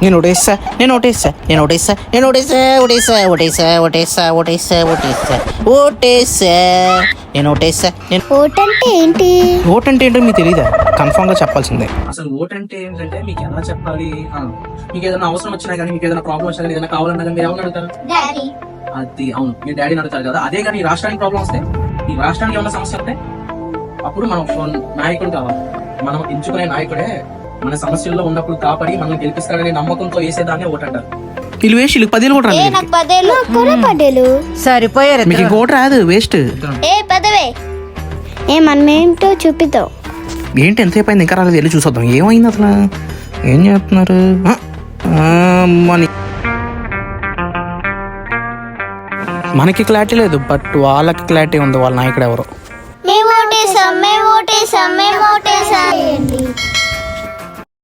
నేను ఓటేస్తా నేను ఓటేస్తా నేను ఓటేస్తా నేను ఓటేస్తా ఓటేస్తా ఓటేస్తా ఓటేస్తా ఓటేస్తా ఓటేస్తా ఓటేస్తా నేను ఓటేస్తా నేను ఓట్ అంటే ఏంటి? ఓట్ అంటే ఏంటో మీకు తెలీదా? కన్ఫామ్గా చెప్పాల్సిందే. అసలు ఓట్ అంటే ఏంటంటే మీకు ఎలా చెప్పాలి, మీకు ఏదైనా అవసరం వచ్చినా కానీ, మీకు ఏదైనా ప్రాబ్లం వచ్చినా కానీ, ఏదైనా కావాలన్నా కానీ మీరు ఎవరిని అడుగుతారు? అది అవును, మీ డాడీని అడుగుతారు కదా. అదే కానీ ఈ రాష్ట్రానికి ప్రాబ్లం వస్తే, ఈ రాష్ట్రానికి ఏమైనా సమస్య వస్తే అప్పుడు మనం నాయకుడు కావాలి. మనం ఎంచుకునే నాయకుడే మన సమస్యల్లో ఉన్నప్పుడు కాపాడి మనం గెలిపిస్తాడనే నమ్మకంతో వేసేదాన్ని ఓటు అంటారు. వీళ్ళు వేస్ట్, వీళ్ళకి 10 ఓటు రాదు. నాకు 10 కూడా 10 సరిపోయారు. మీకు ఇంక ఓటు రాదు, వేస్ట్. పదవే మనం ఏంటో చూపిద్దాం. ఏంటి ఎంతసేపు అయింది ఇంకా రాలేదు? వెళ్ళి చూసొద్దాం ఏమైంది అసలు, ఏం చేస్తున్నారు. మనకి క్లారిటీ లేదు, బట్ వాళ్ళకి క్లారిటీ ఉంది వాళ్ళ నాయకుడు ఎవరు. మేము ఓటేసాం మేము ఓటేసాం మేము ఓటేసాం.